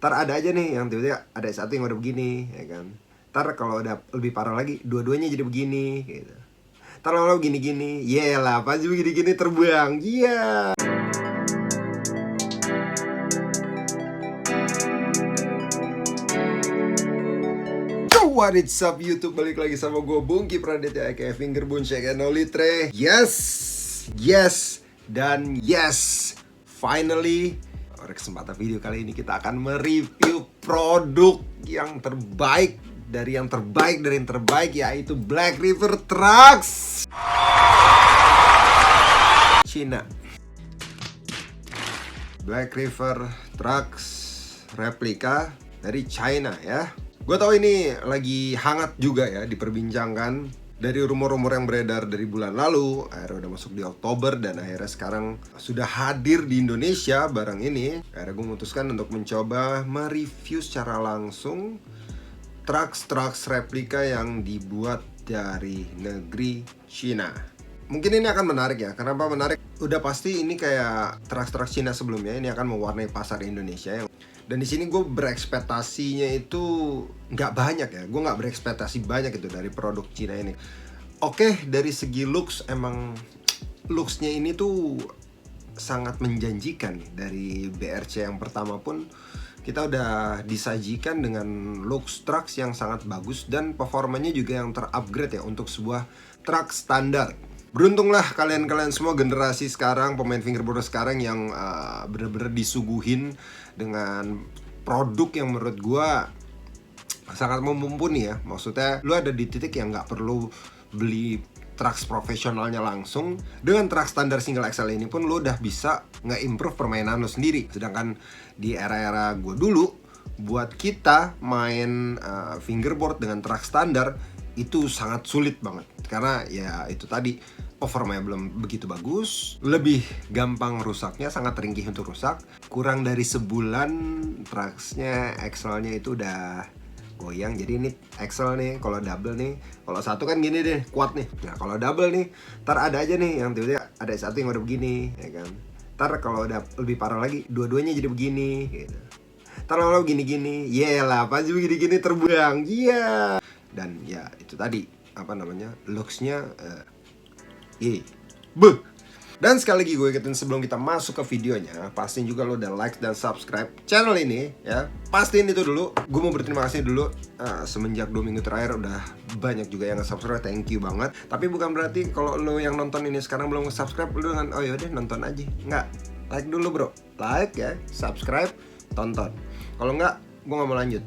Ntar ada aja nih yang tiba-tiba ada satu yang udah begini, ya kan. Ntar kalau udah lebih parah lagi, dua-duanya jadi begini, gitu. Ntar lo gini-gini, yelah pasti begini-gini terbang, iya. What is up YouTube, balik lagi sama gue Bungki Praditya aka Fingerbun Shake and No Litre. Yes, dan yes, finally pada kesempatan video kali ini kita akan mereview produk yang terbaik dari yang terbaik, yaitu Black River Trucks Cina. Black River Trucks replika dari China ya. Gue tahu ini lagi hangat juga ya diperbincangkan. Dari rumor-rumor yang beredar dari bulan lalu, akhirnya udah masuk di Oktober, dan akhirnya sekarang sudah hadir di Indonesia barang ini. Akhirnya gue memutuskan untuk mencoba mereview secara langsung trucks replika yang dibuat dari negeri Cina. Mungkin ini akan menarik ya. Kenapa menarik? Udah pasti ini kayak trucks Cina sebelumnya, ini akan mewarnai pasar Indonesia. Dan di sini gue berekspektasinya itu nggak banyak ya. Gue nggak berekspektasi banyak itu dari produk Cina ini. Oke, dari segi looks, emang looksnya ini tuh sangat menjanjikan nih. Dari BRC yang pertama pun kita udah disajikan dengan looks trucks yang sangat bagus, dan performanya juga yang terupgrade ya untuk sebuah truck standar. Beruntunglah kalian semua generasi sekarang, pemain fingerboard sekarang yang bener-bener disuguhin dengan produk yang menurut gua sangat mumpuni ya. Maksudnya lu ada di titik yang nggak perlu beli trucks profesionalnya langsung. Dengan truck standar single axle ini pun lu udah bisa nge-improve permainan lu sendiri. Sedangkan di era-era gua dulu, buat kita main fingerboard dengan truck standar itu sangat sulit banget, karena ya itu tadi, performanya belum begitu bagus, lebih gampang rusaknya, sangat ringkih untuk rusak. Kurang dari sebulan trucksnya, axle-nya itu udah goyang. Jadi ini axle nih, kalau double nih, kalau satu kan gini deh, kuat nih. Nah kalau double nih, ntar ada aja nih yang tiba-tiba ada satu yang udah begini, ya kan. Ntar kalau udah lebih parah lagi, dua-duanya jadi begini, gitu. Ntar lo gini-gini, yelah pasti begini-gini terbang, iya. Dan ya itu tadi, apa namanya, looksnya Dan sekali lagi gue ingetin sebelum kita masuk ke videonya, pastiin juga lo udah like dan subscribe channel ini ya. Pastiin itu dulu. Gue mau berterima kasih dulu, semenjak 2 minggu terakhir udah banyak juga yang nge-subscribe, thank you banget. Tapi bukan berarti kalau lo yang nonton ini sekarang belum nge-subscribe, lo dengan oh yaudah nonton aja. Nggak, like dulu bro. Like ya, subscribe, tonton. Kalau nggak, gue nggak mau lanjut.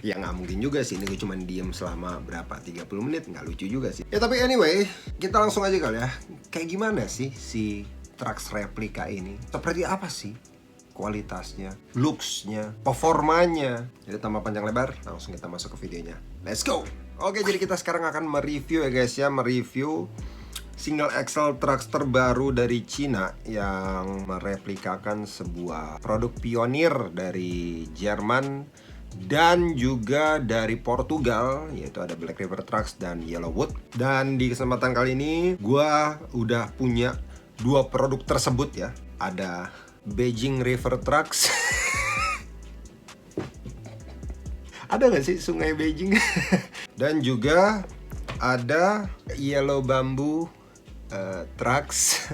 Ya nggak mungkin juga sih, ini gue cuma diem selama berapa, 30 menit, nggak lucu juga sih. Ya tapi anyway, kita langsung aja kali ya. Kayak gimana sih si trucks replika ini? Seperti apa sih kualitasnya, looksnya, performanya? Jadi tanpa panjang lebar, langsung kita masuk ke videonya. Let's go! Oke, jadi kita sekarang akan mereview ya guys ya, mereview single axle trucks terbaru dari Cina yang mereplikakan sebuah produk pionir dari Jerman dan juga dari Portugal, yaitu ada Black River Trucks dan Yellowwood. Dan di kesempatan kali ini gue udah punya 2 produk tersebut ya. Ada Beijing River Trucks ada gak sih sungai Beijing? Dan juga ada Yellow Bamboo Trucks.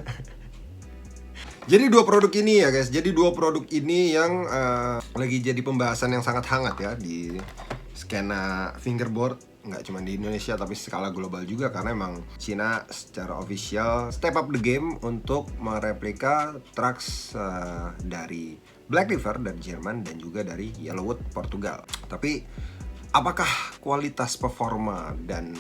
Jadi 2 produk ini ya guys, jadi 2 produk ini yang lagi jadi pembahasan yang sangat hangat ya di skena fingerboard, nggak cuma di Indonesia tapi skala global juga, karena emang Cina secara official step up the game untuk mereplika trucks dari Black River dari Jerman dan juga dari Yellowwood Portugal. Tapi apakah kualitas performa dan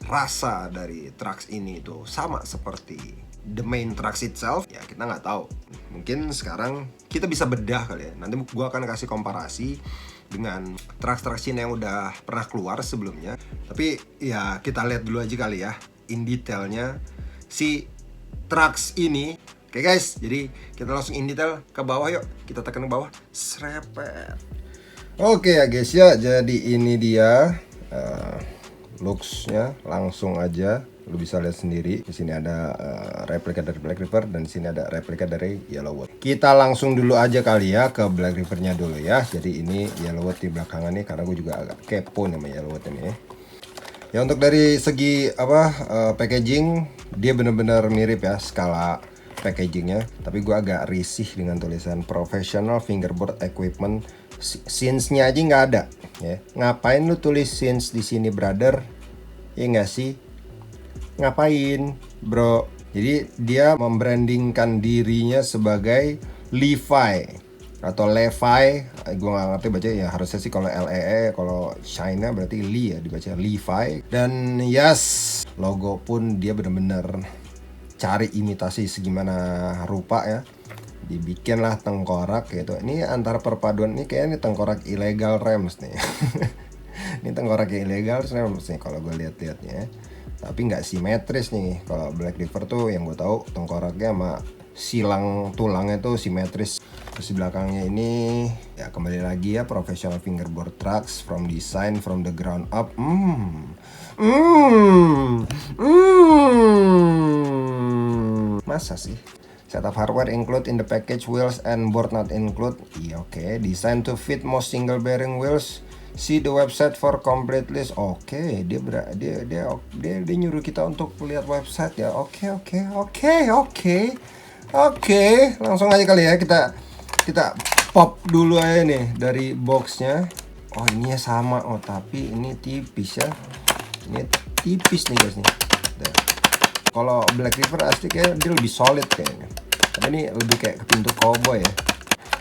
rasa dari trucks ini itu sama seperti the main trucks itself? Ya kita nggak tahu. Mungkin sekarang kita bisa bedah kali ya. Nanti gue akan kasih komparasi dengan trucks Cina yang udah pernah keluar sebelumnya. Tapi ya kita lihat dulu aja kali ya in detailnya si trucks ini. Oke guys, jadi kita langsung in detail ke bawah yuk. Kita tekan ke bawah. Srepet. Oke ya guys ya, jadi ini dia looksnya, langsung aja Lu bisa lihat sendiri. Di sini ada replika dari Black River dan di sini ada replika dari Yellowwood. Kita langsung dulu aja kali ya ke Black River-nya dulu ya. Jadi ini Yellowwood di belakangan nih karena gue juga agak kepo nih sama Yellowwood ini. Ya untuk dari segi packaging dia bener-bener mirip ya skala packagingnya. Tapi gue agak risih dengan tulisan Professional Fingerboard Equipment. Since-nya aja nggak ada ya. Ngapain lu tulis since di sini brother? Ya nggak sih? Ngapain bro? Jadi dia membrandingkan dirinya sebagai Levi atau Levi, gue nggak ngerti baca ya, harusnya sih kalau LEE, kalau China berarti Lee ya, dibaca Levi. Dan yes, logo pun dia bener-bener cari imitasi segimana rupa ya, dibikinlah tengkorak gitu. Ini antara perpaduan ini kayaknya tengkorak ilegal Rams nih. Ini tengkorak ilegal Rams nih kalau gue lihat-lihatnya. Tapi nggak simetris nih. Kalau Black River tuh yang gue tahu tengkoraknya sama silang tulangnya tuh simetris. Terus di belakangnya ini ya kembali lagi ya, Professional Fingerboard Trucks from design from the ground up. Masa sih? Setup hardware include in the package, wheels and board not include. Iya oke. Design to fit most single bearing wheels. See the website for complete list. Oke, dia nyuruh kita untuk lihat website ya. Oke. Langsung aja kali ya kita pop dulu aja nih dari boxnya. Oh ini ya sama. Oh tapi ini tipis ya. Ini tipis nih guys nih. Kalau Black River asli kayak dia lebih solid kayaknya. Tapi ini lebih kayak ke pintu cowboy ya.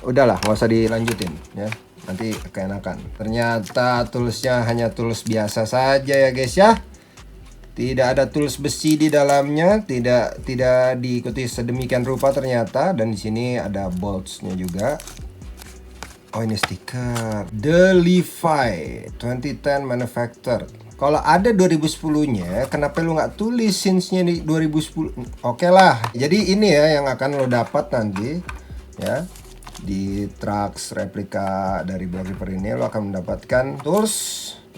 Udahlah, nggak usah dilanjutin ya. Nanti keenakan. Ternyata toolsnya hanya tools biasa saja ya guys ya. Tidak ada tools besi di dalamnya, tidak diikuti sedemikian rupa ternyata. Dan di sini ada boltsnya juga. Oh ini stiker The Levi 2010 manufactured. Kalau ada 2010-nya, kenapa lu nggak tulis since-nya di 2010? Oke lah. Jadi ini ya yang akan lo dapat nanti ya. Di Trucks replika dari Black River ini lo akan mendapatkan tools,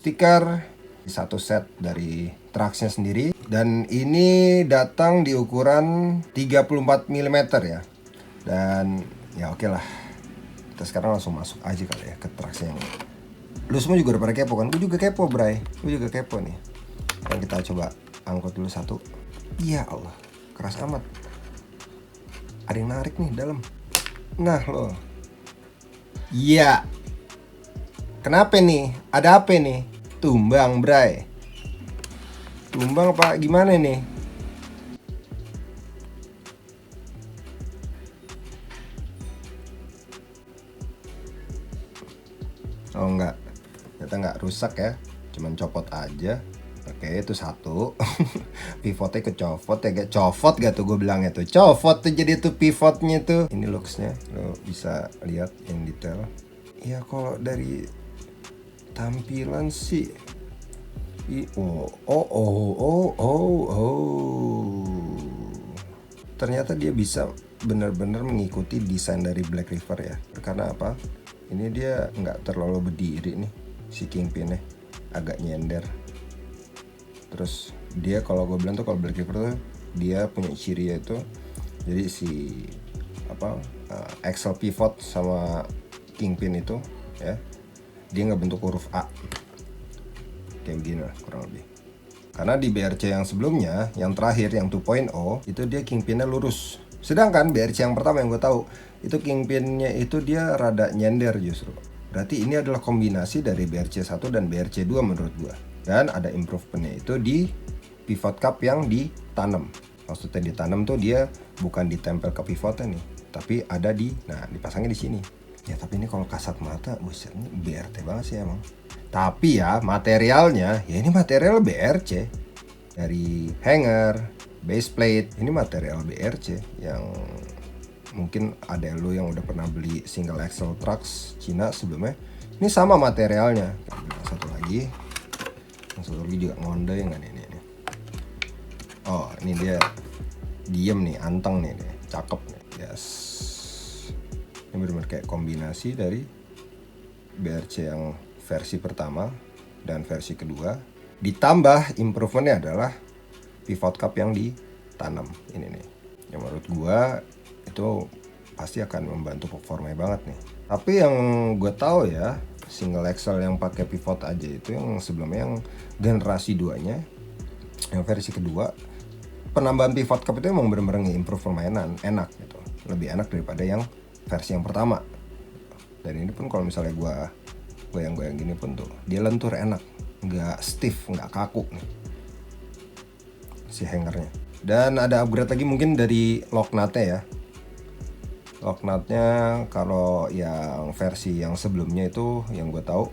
stiker, satu set dari Trucksnya sendiri. Dan ini datang di ukuran 34 mm ya. Dan ya oke lah. Kita sekarang langsung masuk aja kali ya ke Trucksnya yang lu semua juga udah pada kepo kan? Gue juga kepo bray. Gue juga kepo nih. Dan kita coba angkut dulu satu. Ya Allah, keras amat. Ada yang narik nih dalam. Nah lo. Iya. Kenapa nih? Ada apa nih? Tumbang bray. Tumbang apa gimana nih? Oh enggak. Ternyata nggak rusak ya, cuman copot aja. Oke itu satu. Pivotnya kecopot ya, gak copot gak tuh gue bilangnya tuh, copot tuh jadi tuh pivotnya tuh. Ini looksnya lo bisa lihat in detail ya. Kalau dari tampilan sih ternyata dia bisa benar-benar mengikuti desain dari Black River ya. Karena apa, ini dia nggak terlalu berdiri nih si kingpinnya, agak nyender. Terus dia kalau gue bilang tuh kalau Black River tuh dia punya ciri itu, jadi si axle pivot sama kingpin itu ya, dia nggak bentuk huruf A kayak begini lah kurang lebih. Karena di BRC yang sebelumnya, yang terakhir yang 2.0 itu dia kingpinnya lurus. Sedangkan BRC yang pertama yang gue tahu itu kingpinnya itu dia rada nyender justru. Berarti ini adalah kombinasi dari BRC 1 dan BRC 2 menurut gua. Dan ada improvementnya itu di pivot cup yang ditanam. Maksudnya ditanam tuh dia bukan ditempel ke pivotnya nih, tapi ada dipasangnya di sini. Ya tapi ini kalau kasat mata, buset ini BRT banget sih emang. Tapi ya materialnya, ya ini material BRC. Dari hanger, base plate, ini material BRC yang mungkin ada lo yang udah pernah beli single axle trucks Cina sebelumnya. Ini sama materialnya. Satu lagi juga ngondek nggak nih? Oh ini dia diem nih, anteng nih, cakep nih. Yes. Ini benar-benar kayak kombinasi dari BRC yang versi pertama dan versi kedua. Ditambah improvementnya adalah pivot cup yang ditanam ini nih. Yang menurut gua itu pasti akan membantu performanya banget nih. Tapi yang gue tahu ya, single axle yang pakai pivot aja itu yang sebelumnya yang generasi 2-nya, yang versi kedua, penambahan pivot cup itu emang bener-bener nge-improve permainan, enak gitu. Lebih enak daripada yang versi yang pertama. Dan ini pun kalau misalnya gue goyang-goyang gini pun tuh, dia lentur enak, nggak stiff, nggak kaku nih si hangernya. Dan ada upgrade lagi mungkin dari lock nutnya ya. Lock nutnya kalau yang versi yang sebelumnya itu yang gue tahu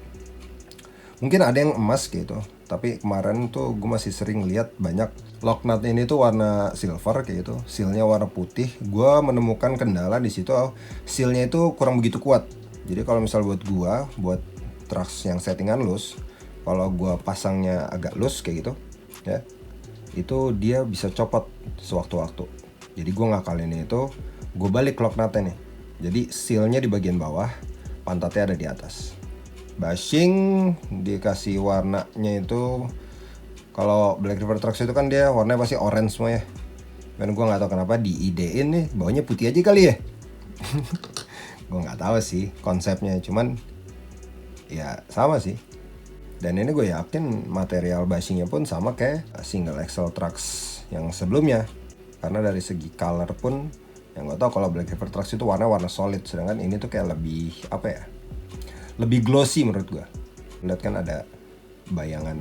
mungkin ada yang emas gitu, tapi kemarin tuh gue masih sering lihat banyak lock nutnya ini tuh warna silver kayak gitu, sealnya warna putih. Gue menemukan kendala di situ, sealnya itu kurang begitu kuat. Jadi kalau misal buat trucks yang settingan loose, kalau gue pasangnya agak loose kayak gitu ya, itu dia bisa copot sewaktu-waktu. Jadi gue ngakalinnya itu, gue balik lock nutnya nih. Jadi sealnya di bagian bawah, pantatnya ada di atas. Bushing dikasih warnanya itu, kalau Black River Trucks itu kan dia warnanya pasti orange semua ya. Dan gue nggak tahu kenapa diidein nih bawahnya putih aja kali ya. Gue nggak tahu sih konsepnya, cuman ya sama sih. Dan ini gue yakin material bushingnya pun sama kayak single axle trucks yang sebelumnya. Karena dari segi color pun, yang gue tau kalau Black River Trucks itu warna solid, sedangkan ini tuh kayak lebih apa ya, lebih glossy menurut gue. Lihat kan ada bayangan,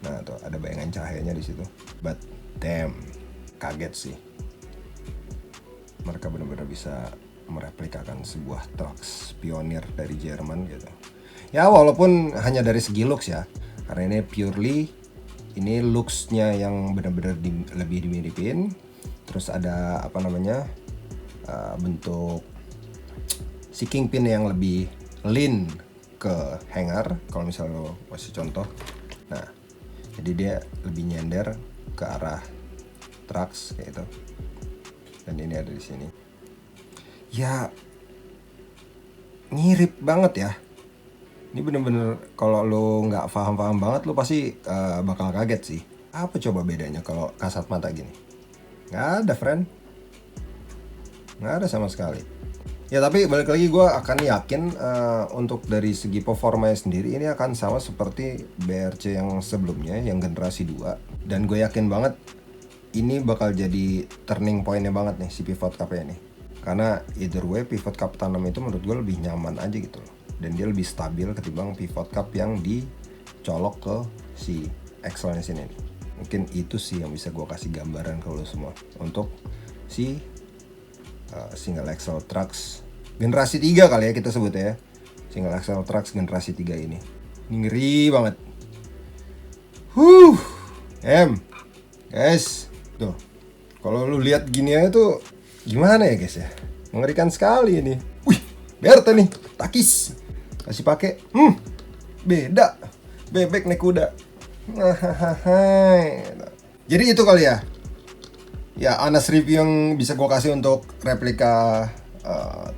nah tuh ada bayangan cahayanya di situ. But damn, kaget sih. Mereka benar-benar bisa mereplikakan sebuah trucks pionir dari Jerman gitu. Ya walaupun hanya dari segi looks ya, karena ini purely ini looks-nya yang benar-benar lebih dimiripin. Terus ada apa namanya, bentuk si kingpin yang lebih lean ke hanger kalau misalnya lo kasih contoh. Nah, jadi dia lebih nyender ke arah trucks kayak gitu. Dan ini ada di sini. Ya mirip banget ya. Ini bener-bener kalau lo nggak paham banget lo pasti bakal kaget sih. Apa coba bedanya kalau kasat mata gini? Nggak ada, friend. Nggak ada sama sekali. Ya tapi balik lagi gue akan yakin untuk dari segi performanya sendiri ini akan sama seperti BRC yang sebelumnya, yang generasi 2. Dan gue yakin banget ini bakal jadi turning point-nya banget nih si pivot cup-nya nih. Karena either way pivot cup tanam itu menurut gue lebih nyaman aja gitu loh. Dan dia lebih stabil ketimbang pivot cup yang dicolok ke si axle-nya sini nih. Mungkin itu sih yang bisa gue kasih gambaran ke lo semua untuk si single axle trucks generasi 3 kali ya kita sebut ya. Single axle trucks generasi 3 ini. Ini ngeri banget. Guys, tuh. Kalau lu lihat gini aja tuh gimana ya guys ya? Mengerikan sekali ini. Wih, Berta nih, takis. Kasih pakai. Beda. Bebek naik kuda. Jadi itu kali ya. Ya, honest review yang bisa gue kasih untuk replika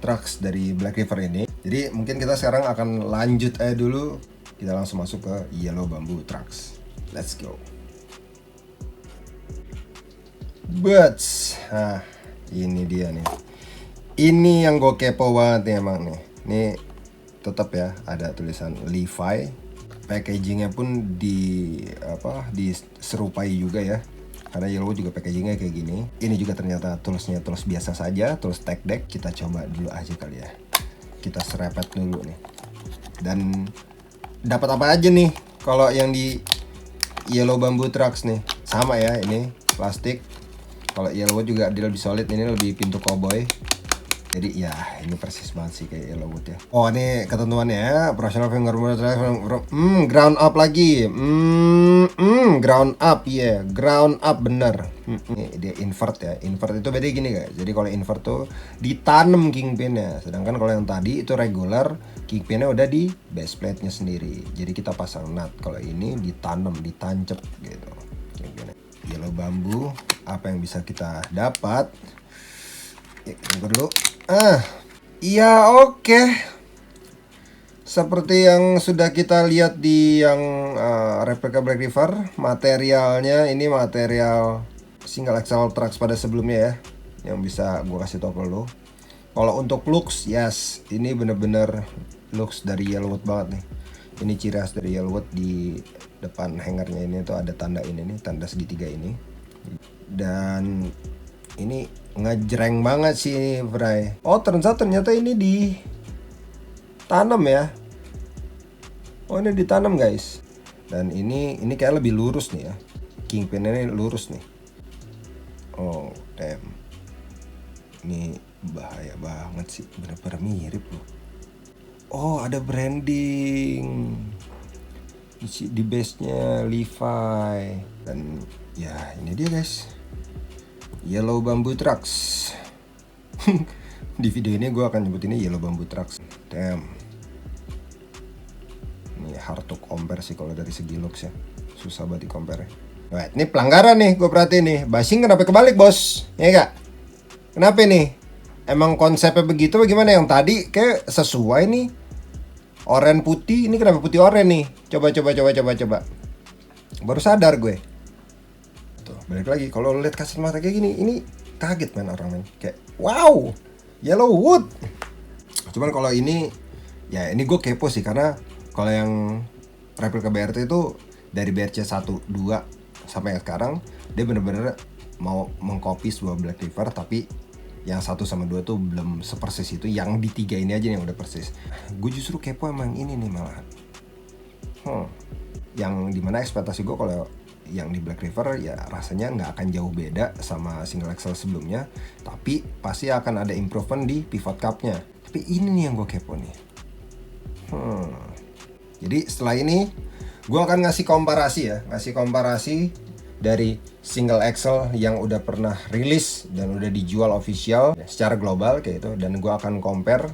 trucks dari Black River ini. Jadi mungkin kita sekarang akan lanjut aja dulu. Kita langsung masuk ke Yellow Bamboo Trucks. Let's go. Nah, ini dia nih. Ini yang gue kepo banget nih emang nih. Ini tetap ya ada tulisan Levi. Packagingnya pun diserupai juga ya. Karena Yellow juga packagingnya kayak gini. Ini juga ternyata toolsnya tools biasa saja, tools tech deck. Kita coba dulu aja kali ya. Kita serepet dulu nih. Dan dapat apa aja nih? Kalau yang di Yellow Bamboo Trucks nih, sama ya ini plastik. Kalau Yellowwood juga dia lebih solid, ini lebih pintu cowboy. Jadi ya ini persis banget sih kayak Yellowwood ya. Oh ini ketentuannya ya, operational fingerboard ground up lagi. Ground up ya, ground up bener. Ini dia invert ya. Invert itu beda gini guys. Jadi kalau invert tuh ditanam kingpinnya, sedangkan kalau yang tadi itu regular, kingpinnya udah di base plate-nya sendiri. Jadi kita pasang nut. Kalau ini ditanam, ditancap gitu kingpinnya. Yellow Bamboo, apa yang bisa kita dapat? Ya, tunggu dulu. Iya oke. seperti yang sudah kita lihat di yang replika Black River, materialnya ini material single axle trucks pada sebelumnya ya, yang bisa gue kasih tau ke lo. Kalau untuk looks, yes, ini bener-bener looks dari Yellowwood banget nih. Ini ciri khas dari Yellowwood. Di depan hangernya ini tuh ada tanda ini nih, tanda segitiga ini. Dan ini ngejreng banget sih ini, Bray. Oh, ternyata ini ditanam ya. Oh, ini ditanam guys. Dan ini kayak lebih lurus nih ya. Kingpin ini lurus nih. Oh, damn. Ini bahaya banget sih, bener-bener mirip loh. Oh, ada branding di base-nya Levi. Dan ya ini dia guys, Yellow Bamboo Trucks. Di video ini gue akan nyebut ini Yellow Bamboo Trucks. Damn, ini hard to compare sih kalau dari segi looks ya, susah banget di compare. Wait, ini pelanggaran nih, gue perhatiin nih. Basing kenapa kebalik bos? Ya gak? Kenapa nih? Emang konsepnya begitu bagaimana? Yang tadi kayak sesuai nih, oranye putih, ini kenapa putih oranye nih? Coba. Baru sadar gue. Tuh, balik lagi, kalau lihat kasat mata kayak gini, ini kaget man orang men. Kayak wow, Yellowwood. Cuman kalau ini, ya ini gue kepo sih, karena kalau yang replika BRT itu dari BRC 1, 2 sampai sekarang, dia bener-bener mau mengcopy sebuah Black River, tapi yang 1 sama 2 tuh belum sepersis itu. Yang di 3 ini aja yang udah persis. Gue justru kepo emang ini nih malahan. Yang dimana ekspektasi gue kalau yang di Black River ya rasanya nggak akan jauh beda sama single axle sebelumnya, tapi pasti akan ada improvement di pivot cupnya. Tapi ini nih yang gue kepo nih. Jadi setelah ini gue akan ngasih komparasi dari single axle yang udah pernah rilis dan udah dijual official secara global kayak gitu, dan gue akan compare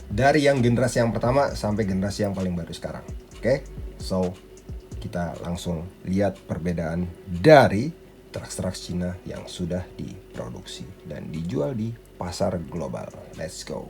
dari yang generasi yang pertama sampai generasi yang paling baru sekarang. Oke? So kita langsung lihat perbedaan dari trucks Cina yang sudah diproduksi dan dijual di pasar global. Let's go.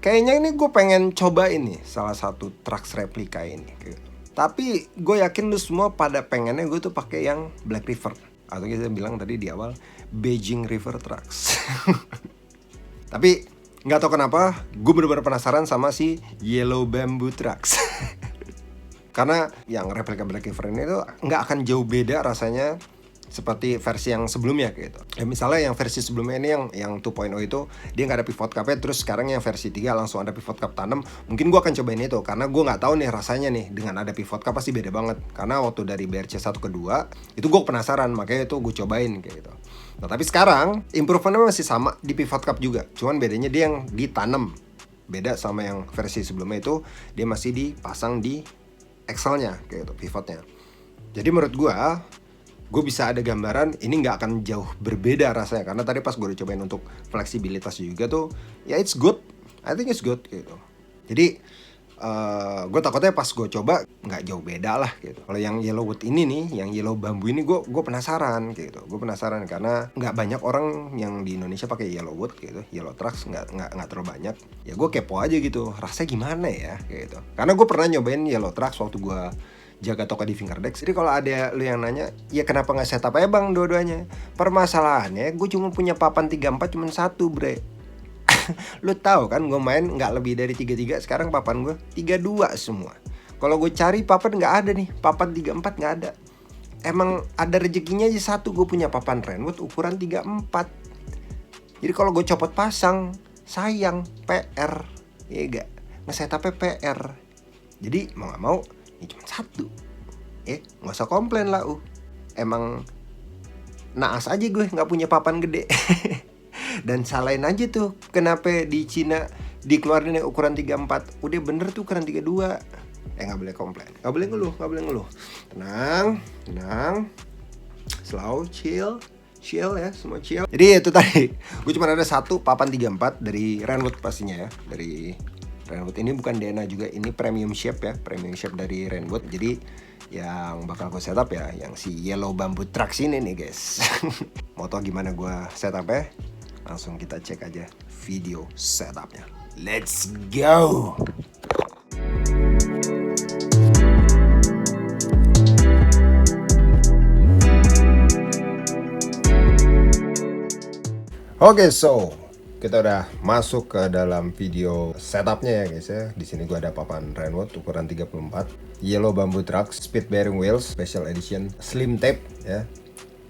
Kayaknya ini gue pengen coba ini salah satu trucks replika ini gitu. Tapi gue yakin lu semua pada pengennya gue tuh pakai yang Black River, atau kita bilang tadi di awal Beijing River Trucks. Tapi nggak tahu kenapa gue bener-bener penasaran sama si Yellow Bamboo Trucks. Karena yang replika Black River ini tuh nggak akan jauh beda rasanya seperti versi yang sebelumnya gitu. Ya misalnya yang versi sebelumnya ini yang 2.0 itu dia nggak ada pivot cupnya, terus sekarang yang versi 3 langsung ada pivot cup tanam. Mungkin gue akan cobain itu karena gue nggak tahu nih rasanya nih dengan ada pivot cup pasti beda banget. Karena waktu dari BRC 1 ke 2 itu gue penasaran, makanya itu gue cobain kayak gitu. Nah tapi sekarang improvementnya masih sama di pivot cup juga, cuman bedanya dia yang ditanam. Beda sama yang versi sebelumnya itu dia masih dipasang di axle-nya kayak gitu, pivotnya. Jadi menurut gue bisa ada gambaran ini nggak akan jauh berbeda rasanya, karena tadi pas gue udah cobain untuk fleksibilitas juga tuh ya it's good, I think it's good gitu. Jadi gue takutnya pas gue coba nggak jauh beda lah gitu. Kalau yang Yellowwood ini nih, yang yellow bambu ini gue penasaran gitu. Gue penasaran karena nggak banyak orang yang di Indonesia pakai Yellowwood gitu. Yellow Trax nggak terlalu banyak. Ya gue kepo aja gitu, rasanya gimana ya gitu. Karena gue pernah nyobain Yellow Trax waktu gue jaga toko di Fingerdex. Jadi kalau ada lu yang nanya, ya kenapa nggak setup aja bang dua-duanya? Permasalahannya gue cuma punya papan 34 cuma satu bre. Lu tahu kan gue main nggak lebih dari 33, sekarang papan gue 32 semua. Kalau gue cari papan nggak ada nih, papan 34 nggak ada. Emang ada rezekinya aja satu, gue punya papan Renwood ukuran 34. Jadi kalau gue copot pasang, sayang, PR. Iya gak? Nge-setupnya PR. Jadi mau gak mau, ini cuma satu. Gak usah komplain lah Emang naas aja gue gak punya papan gede. Dan salahin aja tuh kenapa di Cina dikeluarin yang ukuran 34. Udah bener tuh ukuran 32. Gak boleh komplain, gak boleh ngeluh. Tenang, slow, chill ya, semua chill. Jadi itu tadi, gue cuma ada satu papan 34 dari Renwood pastinya ya. Dari Renwood ini bukan DNA juga, ini premium shape ya, premium shape dari Renwood. Jadi yang bakal gue setup ya, yang si Yellow Bamboo Trax ini nih guys. Mau tau gimana gue setupnya? Langsung kita cek aja video setupnya. Let's go! Oke, so kita udah masuk ke dalam video setupnya ya guys ya. Di sini gua ada papan Renwood ukuran 34, Yellow Bamboo Trax Speed Bearing Wheels Special Edition Slim Tape ya,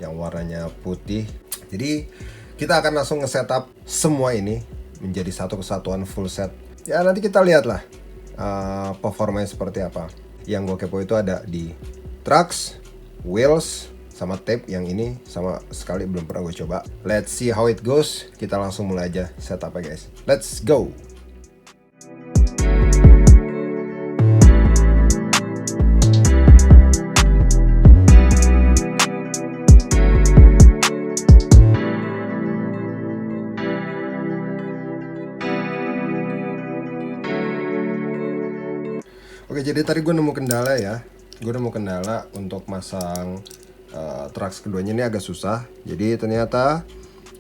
yang warnanya putih. Jadi kita akan langsung nge-setup semua ini menjadi satu kesatuan full set. Ya nanti kita lihat lah performanya seperti apa. Yang gue kepo itu ada di Trax, wheels, sama tape. Yang ini sama sekali belum pernah gue coba. Let's see how it goes. Kita langsung mulai aja setupnya guys. Let's go! Oke, jadi tadi gue nemu kendala ya. Gue nemu kendala untuk masang Trax keduanya ini agak susah. Jadi ternyata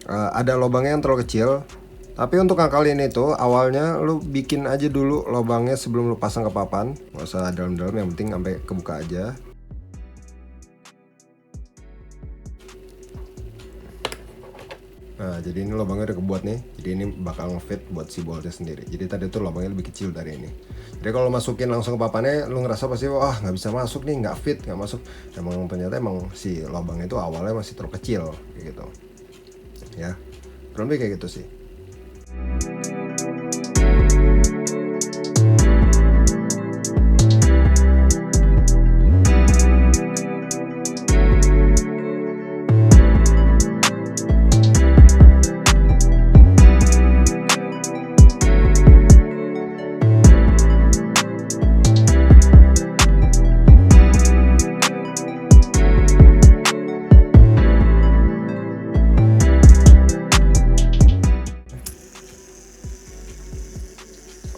ada lubangnya yang terlalu kecil. Tapi untuk yang kali ini tuh awalnya lu bikin aja dulu lubangnya sebelum lu pasang ke papan. Gak usah dalam-dalam, yang penting sampai kebuka aja. Nah, jadi ini lubangnya udah kebuat nih. Jadi ini bakal ngefit buat si boltnya sendiri. Jadi tadi tuh lubangnya lebih kecil dari ini. Jadi kalau masukin langsung ke papannya, lu ngerasa pasti wah nggak bisa masuk nih, nggak fit, nggak masuk. Emang ternyata emang si lubangnya itu awalnya masih terlalu kecil kayak gitu. Ya, kurang lebih kayak gitu sih.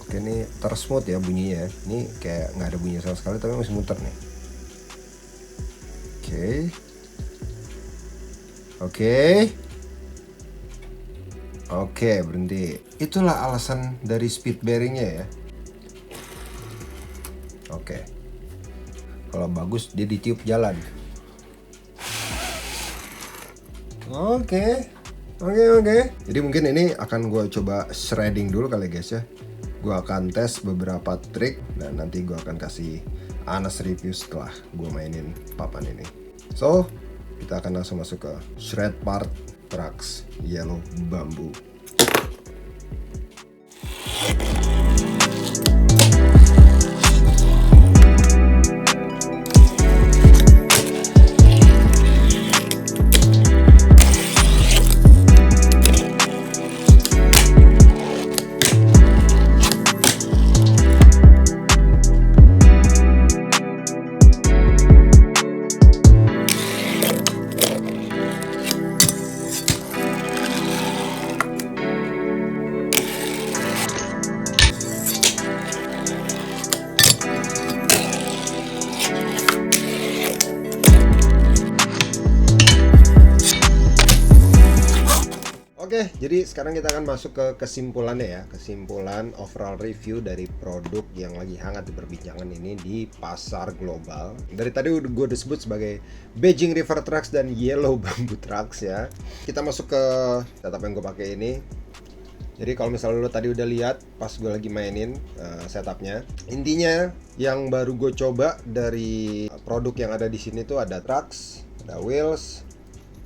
Oke, ini tersmooth ya bunyinya. Ini kayak nggak ada bunyi sama sekali, tapi masih muter nih. Oke, berhenti. Itulah alasan dari speed bearingnya ya. Oke, kalau bagus dia ditiup jalan. Oke. Jadi mungkin ini akan gue coba shredding dulu kali guys ya. Gue akan tes beberapa trik dan nanti gue akan kasih honest review setelah gue mainin papan ini. So, kita akan langsung masuk ke shred part Trax Yellow Bamboo. Oke, jadi sekarang kita akan masuk ke kesimpulannya ya. Kesimpulan overall review dari produk yang lagi hangat diperbincangkan ini di pasar global. Dari tadi gue udah sebut sebagai Beijing River Trucks dan Yellow Bamboo Trucks ya. Kita masuk ke setup yang gue pakai ini. Jadi kalau misalnya lo tadi udah lihat pas gue lagi mainin setupnya, intinya yang baru gue coba dari produk yang ada di sini tuh ada trucks, ada wheels,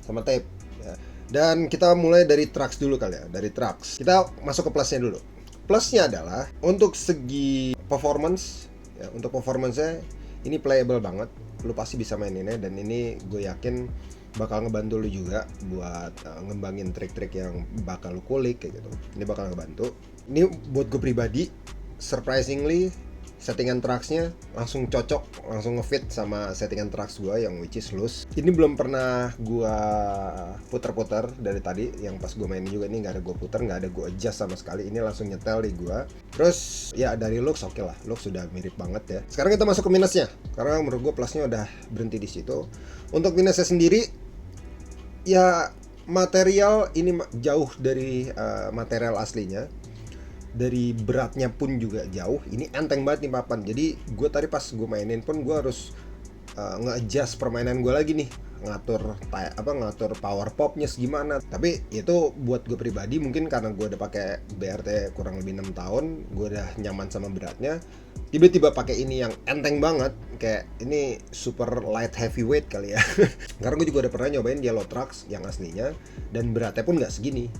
sama tape. Ya. Dan kita mulai dari trucks dulu kali ya. Dari trucks kita masuk ke plusnya dulu. Plusnya adalah untuk segi performance ya, untuk performance-nya ini playable banget. Lu pasti bisa maininnya, dan ini gue yakin bakal ngebantu lu juga buat ngembangin trik-trik yang bakal lu kulik kayak gitu. Ini bakal ngebantu. Ini buat gue pribadi, surprisingly settingan trucksnya langsung cocok, langsung ngefit sama settingan trucks gue yang which is loose. Ini belum pernah gue puter-puter dari tadi, yang pas gue mainin juga ini nggak ada gue puter, nggak ada gue adjust sama sekali. Ini langsung nyetel di gue. Terus ya dari looks oke lah, looks sudah mirip banget ya. Sekarang kita masuk ke minusnya, karena menurut gue plusnya udah berhenti di situ. Untuk minusnya sendiri, ya material ini jauh dari material aslinya. Dari beratnya pun juga jauh. Ini enteng banget nih papan. Jadi gue tadi pas gue mainin pun gue harus nge-adjust permainan gue lagi nih, ngatur power popnya segimana. Tapi itu buat gue pribadi, mungkin karena gue udah pakai BRT kurang lebih 6 tahun, gue udah nyaman sama beratnya. Tiba-tiba pakai ini yang enteng banget, kayak ini super light heavyweight kali ya. Karena gue juga udah pernah nyobain Yellow Trucks yang aslinya, dan beratnya pun nggak segini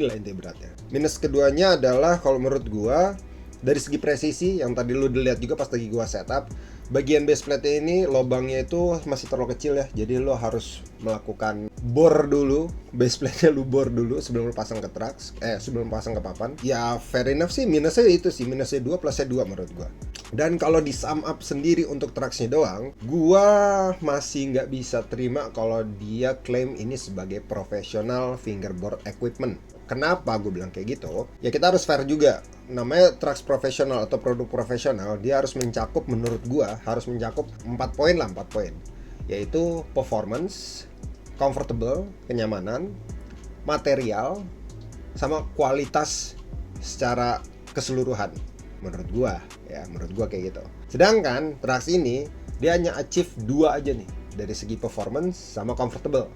lah intinya beratnya. Minus keduanya adalah kalau menurut gua dari segi presisi, yang tadi lu lihat juga pas lagi gua setup, bagian base plate ini lubangnya itu masih terlalu kecil ya. Jadi lo harus melakukan bore dulu, base plate-nya lu bore dulu sebelum lu pasang ke trucks, sebelum pasang ke papan. Ya fair enough sih, minusnya itu sih, minusnya 2 plusnya 2 menurut gua. Dan kalau di sum up sendiri untuk trucksnya doang, gua masih nggak bisa terima kalau dia klaim ini sebagai professional fingerboard equipment. Kenapa gue bilang kayak gitu? Ya kita harus fair juga. Namanya trucks profesional atau produk profesional, dia harus mencakup, menurut gua harus mencakup 4 poin lah, 4 poin. Yaitu performance, comfortable, kenyamanan, material, sama kualitas secara keseluruhan. Menurut gua kayak gitu. Sedangkan trucks ini dia hanya achieve 2 aja nih, dari segi performance sama comfortable.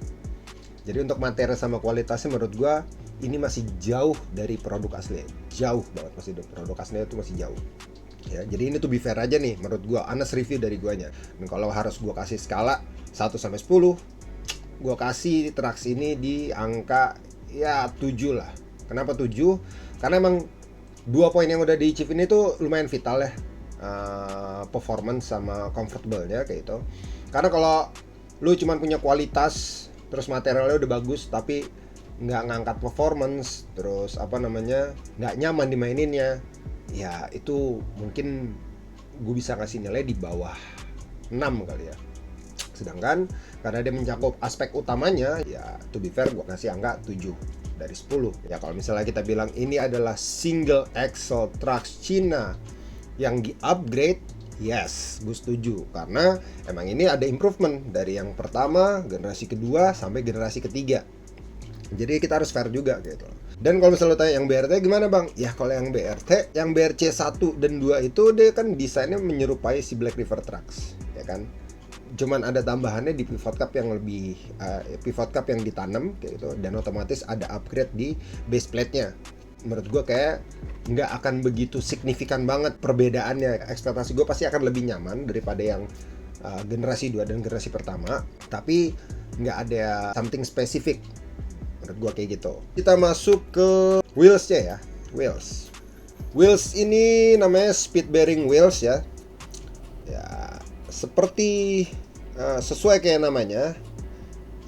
Jadi untuk materi sama kualitasnya menurut gua ini masih jauh dari produk asli. Jauh banget, masih produk aslinya itu masih jauh. Ya, jadi ini to be fair aja nih menurut gua, honest review dari guanya. Dan kalau harus gua kasih skala 1 sampai 10, gua kasih trucks ini di angka ya 7 lah. Kenapa 7? Karena emang 2 poin yang udah di achieve ini tuh lumayan vital ya. Performance sama comfortable-nya kayak itu. Karena kalau lu cuman punya kualitas terus materialnya udah bagus tapi nggak ngangkat performance, terus nggak nyaman dimaininnya, ya itu mungkin gue bisa kasih nilai di bawah 6 kali ya. Sedangkan karena dia mencakup aspek utamanya, ya to be fair gue kasih angka 7 dari 10. Ya kalau misalnya kita bilang ini adalah single axle trucks Cina yang di-upgrade, yes, gue setuju. Karena emang ini ada improvement dari yang pertama, generasi kedua, sampai generasi ketiga. Jadi kita harus fair juga gitu. Dan kalau misalnya lo tanya yang BRT gimana bang? Ya kalau yang BRT, yang BRC 1 dan 2 itu dia kan desainnya menyerupai si Black River Trucks, ya kan? Cuman ada tambahannya di pivot cap yang lebih pivot cap yang ditanam kayak gitu, dan otomatis ada upgrade di base plate-nya. Menurut gue kayak nggak akan begitu signifikan banget perbedaannya. Ekspektasi gue pasti akan lebih nyaman daripada yang generasi 2 dan generasi pertama, tapi nggak ada something spesifik. Menurut gua kayak gitu. Kita masuk ke wheels-nya ya. Wheels ini namanya speed bearing wheels ya. Ya, seperti sesuai kayak namanya.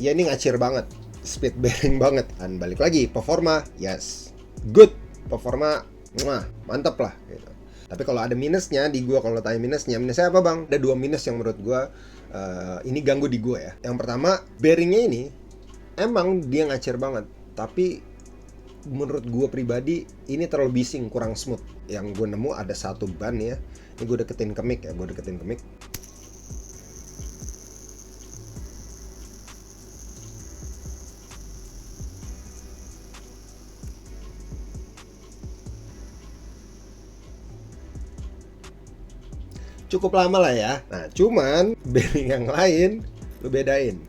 Ya ini ngacir banget, speed bearing banget. Dan balik lagi, performa, yes, good. Performa, mantap lah gitu. Tapi kalau ada minusnya di gua, kalau tanya minusnya apa bang? Ada 2 minus yang menurut gua ini ganggu di gua ya. Yang pertama, bearingnya ini emang dia ngacir banget, tapi menurut gue pribadi ini terlalu bising, kurang smooth. Yang gue nemu ada 1 ban ya. Ini gue deketin ke mic ya, cukup lama lah ya. Nah, cuman bearing yang lain lu bedain.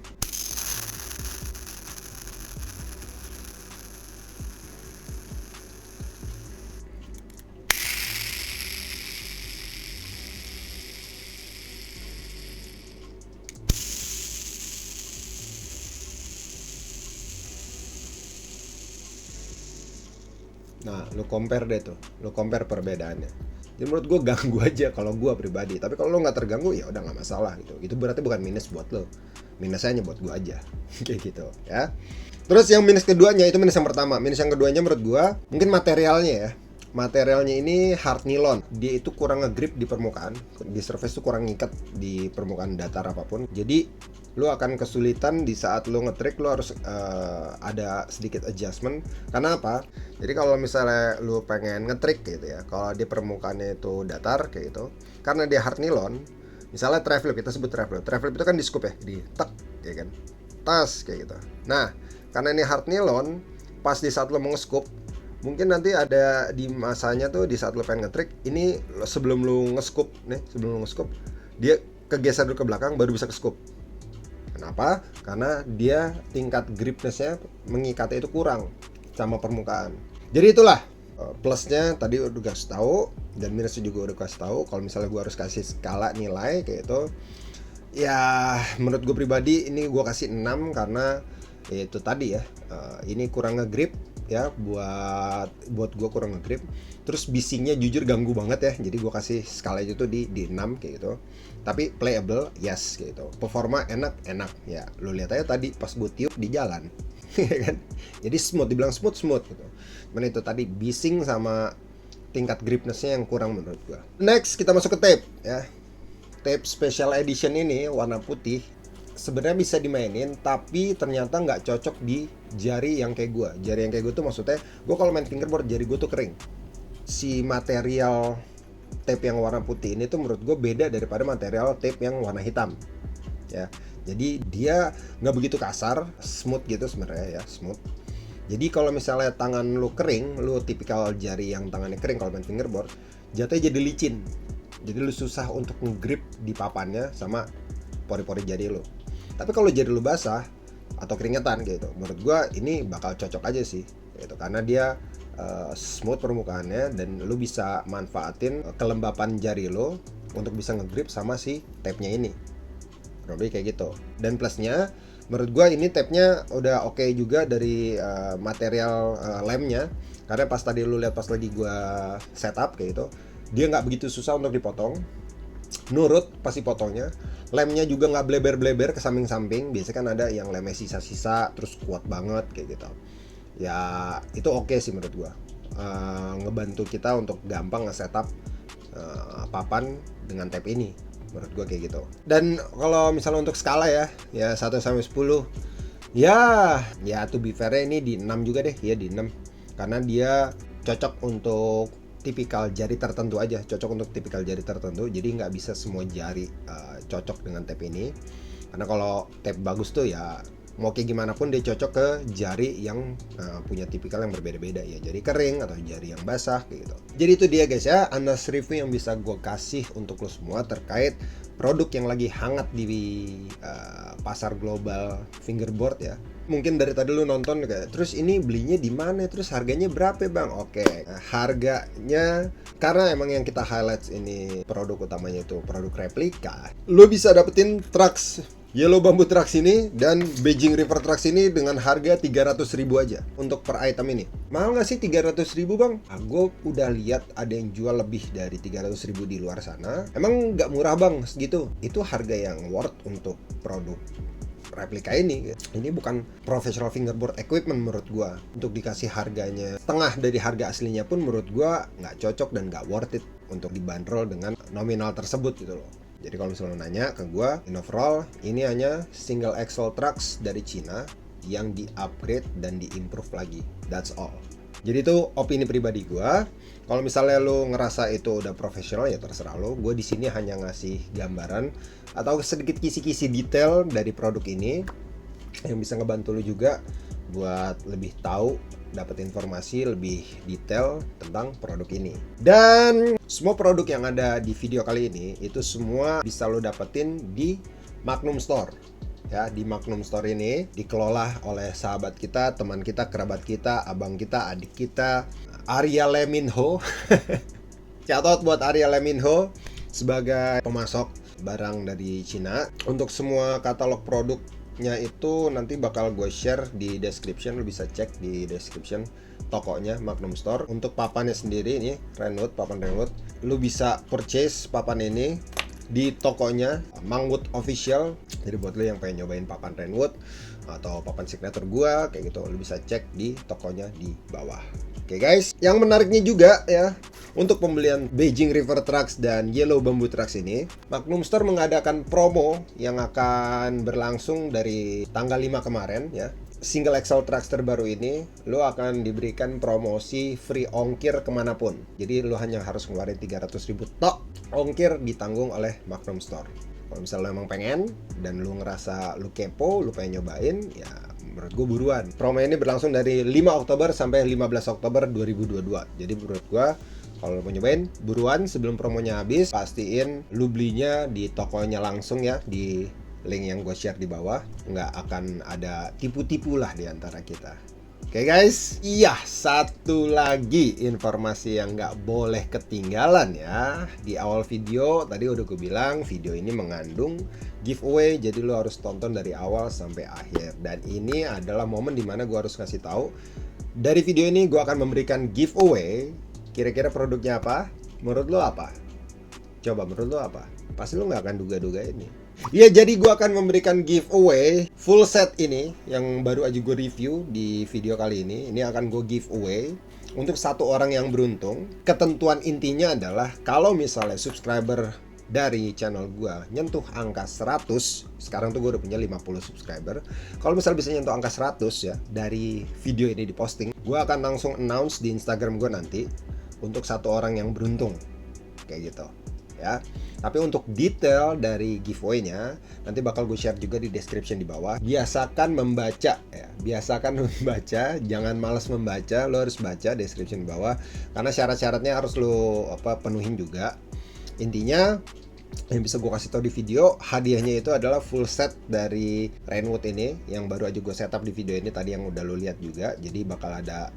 Nah, lu compare deh tuh, lu compare perbedaannya. Jadi menurut gue ganggu aja kalau gue pribadi. Tapi kalau lo nggak terganggu ya udah nggak masalah gitu. Itu berarti bukan minus buat lo, minusnya hanya buat gue aja, kayak gitu ya. Terus yang minus keduanya itu minus yang pertama. Minus yang keduanya menurut gue mungkin materialnya ya. Materialnya ini hard nylon. Dia itu kurang ngegrip di permukaan, di surface itu kurang ngikat di permukaan datar apapun. Jadi lu akan kesulitan di saat lu nge-trick, lu harus ada sedikit adjustment. Karena apa? Jadi kalau misalnya lu pengen nge-trick gitu ya, kalau di permukaannya itu datar kayak gitu, karena dia hard nylon, misalnya travel, kita sebut travel itu kan di scoop ya, di tek ya kan, tas kayak gitu. Nah, karena ini hard nylon, pas di saat lu mau nge-scoop, mungkin nanti ada di masanya tuh di saat lu pengen nge-trick, ini sebelum lu nge-scoop nih, dia kegeser dulu ke belakang baru bisa ke-scoop. Kenapa? Karena dia tingkat gripness-nya mengikatnya itu kurang sama permukaan. Jadi itulah plusnya tadi udah kasih tahu, dan minusnya juga udah kasih tahu. Kalau misalnya gue harus kasih skala nilai kayak itu, ya menurut gue pribadi ini gue kasih 6 karena ya itu tadi ya, ini kurang ngegrip ya, buat gue kurang ngegrip. Terus bisingnya jujur ganggu banget ya, jadi gue kasih skala itu tuh di 6 kayak gitu. Tapi playable yes kayak gitu, performa enak ya. Lu lihat aja tadi pas gue tiup di jalan kan, jadi smooth, dibilang smooth gitu. Cuman itu tadi bising sama tingkat gripnessnya yang kurang menurut gue. Next kita masuk ke tape ya. Tape special edition ini warna putih sebenarnya bisa dimainin, tapi ternyata nggak cocok di jari yang kayak gue. Jari yang kayak gue tuh maksudnya, gue kalau main fingerboard jari gue tuh kering. Si material tape yang warna putih ini tuh menurut gue beda daripada material tape yang warna hitam ya. Jadi dia nggak begitu kasar, smooth gitu sebenarnya ya, smooth. Jadi kalau misalnya tangan lu kering, lu tipikal jari yang tangannya kering kalau main fingerboard, jatuhnya jadi licin. Jadi lu susah untuk nge-grip di papannya sama pori-pori jari lu. Tapi kalau jari lu basah atau keringetan gitu, menurut gua ini bakal cocok aja sih gitu, karena dia smooth permukaannya dan lu bisa manfaatin kelembapan jari lo untuk bisa ngegrip sama si tape-nya ini. Lebih kayak gitu. Dan plusnya menurut gua ini tape-nya udah oke juga dari material lemnya, karena pas tadi lu lihat pas lagi gua setup kayak gitu, dia nggak begitu susah untuk dipotong, nurut pasti potongnya. Lemnya juga nggak bleber-bleber ke samping-samping. Biasanya kan ada yang lemnya sisa-sisa terus kuat banget kayak gitu. Ya itu oke sih menurut gua, ngebantu kita untuk gampang nge-setup papan dengan tape ini menurut gua kayak gitu. Dan kalau misalnya untuk skala ya 1 sampai 10, ya to be fair ini di 6 juga deh ya, di 6 karena dia cocok untuk tipikal jari tertentu aja, jadi nggak bisa semua jari cocok dengan tape ini. Karena kalau tape bagus tuh ya mau kayak gimana pun dia cocok ke jari yang punya tipikal yang berbeda-beda ya, jari kering atau jari yang basah kayak gitu. Jadi itu dia guys ya, honest review yang bisa gue kasih untuk lo semua terkait produk yang lagi hangat di pasar global fingerboard ya. Mungkin dari tadi lu nonton kayak, terus ini belinya di mana, terus harganya berapa bang? Oke, harganya karena emang yang kita highlight ini produk utamanya itu produk replika, lu bisa dapetin Trax Yellow Bamboo Trax ini dan Beijing River Trax ini dengan harga 300.000 aja untuk per item ini. Mahal nggak sih 300.000 bang? Gue udah lihat ada yang jual lebih dari 300.000 di luar sana. Emang nggak murah bang segitu? Itu harga yang worth untuk produk replika ini. Ini bukan professional fingerboard equipment menurut gua. Untuk dikasih harganya setengah dari harga aslinya pun menurut gua nggak cocok dan nggak worth it untuk dibanderol dengan nominal tersebut gitu loh. Jadi kalau misalnya nanya ke gua, in overall ini hanya single axle Trax dari Cina yang di-upgrade dan di-improve lagi. That's all. Jadi itu opini pribadi gua. Kalau misalnya lo ngerasa itu udah profesional ya terserah lo. Gue di sini hanya ngasih gambaran atau sedikit kisi-kisi detail dari produk ini yang bisa ngebantu lo juga buat lebih tahu, dapat informasi lebih detail tentang produk ini. Dan semua produk yang ada di video kali ini itu semua bisa lo dapetin di Magnum Store. Ya, di Magnum Store ini dikelola oleh sahabat kita, teman kita, kerabat kita, abang kita, adik kita, Arya Leminho. Shout out buat Arya Leminho sebagai pemasok barang dari Cina. Untuk semua katalog produknya itu nanti bakal gue share di description. Lo bisa cek di description tokonya Magnum Store. Untuk papannya sendiri ini Renwood, papan Renwood, lo bisa purchase papan ini di tokonya Mangwood Official. Jadi buat lo yang pengen nyobain papan Renwood atau papan signature gua kayak gitu, lo bisa cek di tokonya di bawah. Oke guys, yang menariknya juga ya, untuk pembelian Beijing River Trucks dan Yellow Bamboo Trucks ini, Magnum Store mengadakan promo yang akan berlangsung dari tanggal 5 kemarin ya. Single axle trucks terbaru ini, lo akan diberikan promosi free ongkir kemanapun. Jadi lo hanya harus ngeluarin 300.000 tok, ongkir ditanggung oleh Magnum Store. Kalau misalnya lo emang pengen dan lo ngerasa lo kepo, lo pengen nyobain, ya menurut gue buruan. Promo ini berlangsung dari 5 Oktober sampai 15 Oktober 2022. Jadi menurut gue kalau mau nyobain buruan sebelum promonya habis, pastiin lu belinya di tokonya langsung ya, di link yang gue share di bawah. Nggak akan ada tipu-tipu lah di antara kita. Oke guys, iya, satu lagi informasi yang nggak boleh ketinggalan ya. Di awal video tadi udah gue bilang video ini mengandung giveaway, jadi lo harus tonton dari awal sampai akhir. Dan ini adalah momen dimana gue harus ngasih tahu. Dari video ini gue akan memberikan giveaway. Kira-kira produknya apa? Menurut lo apa? Coba menurut lo apa? Pasti lo nggak akan duga-duga ini. Ya, jadi gue akan memberikan giveaway full set ini yang baru aja gue review di video kali ini. Ini akan gue giveaway untuk satu orang yang beruntung. Ketentuan intinya adalah kalau misalnya subscriber dari channel gue nyentuh angka 100, sekarang tuh gue udah punya 50 subscriber. Kalau misalnya bisa nyentuh angka 100 ya, dari video ini diposting, gue akan langsung announce di Instagram gue nanti untuk satu orang yang beruntung. Kayak gitu ya. Tapi untuk detail dari giveaway-nya nanti bakal gue share juga di description di bawah. Biasakan membaca ya, biasakan membaca, jangan malas membaca. Lo harus baca description di bawah karena syarat-syaratnya harus lo penuhin juga. Intinya yang bisa gue kasih tau di video, hadiahnya itu adalah full set dari Renwood ini yang baru aja gue setup di video ini tadi, yang udah lo lihat juga. Jadi bakal ada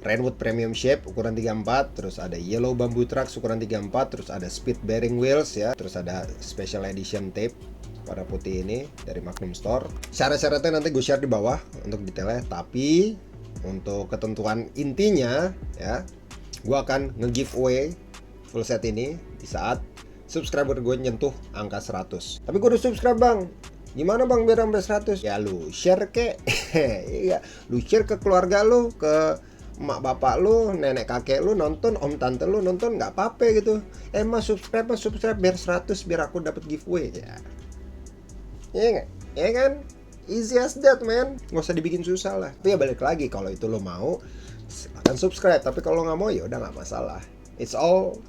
Renwood Premium Shape ukuran 34, terus ada Yellow Bamboo Trucks ukuran 34, terus ada Speed Bearing Wheels ya, terus ada Special Edition Tape warna putih ini dari Magnum Store. Syarat-syaratnya nanti gue share di bawah untuk detailnya, tapi untuk ketentuan intinya ya, gue akan nge-giveaway full set ini di saat subscriber gue nyentuh angka 100. Tapi gue udah subscribe bang, gimana bang biar sampai 100? Ya lu share kek. Iya, lu share ke keluarga lu, ke emak bapak lu, nenek kakek lu nonton, om tante lu nonton, nggak apa-apa gitu. Mas subscribe biar 100, biar aku dapat giveaway ya. Iya nggak? Ya kan? Easy as that man. Nggak usah dibikin susah lah. Tapi ya balik lagi, kalau itu lo mau, silahkan subscribe. Tapi kalau nggak mau ya udah nggak masalah. It's all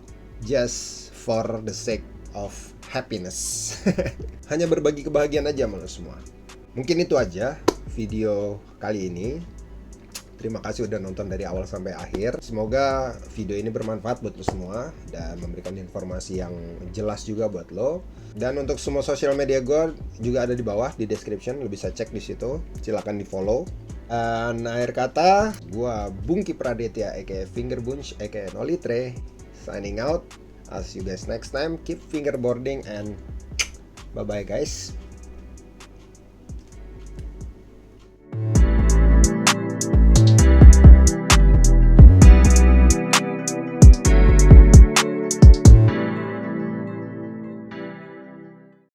just for the sake of happiness. Hanya berbagi kebahagiaan aja sama lo semua. Mungkin itu aja video kali ini. Terima kasih udah nonton dari awal sampai akhir. Semoga video ini bermanfaat buat lo semua dan memberikan informasi yang jelas juga buat lo. Dan untuk semua sosial media gue juga ada di bawah di description, lo bisa cek di situ. Silakan di follow. Dan akhir kata, gue Bungki Praditya aka Fingerbunch aka Nolitre signing out. I'll see you guys next time. Keep fingerboarding and bye bye guys.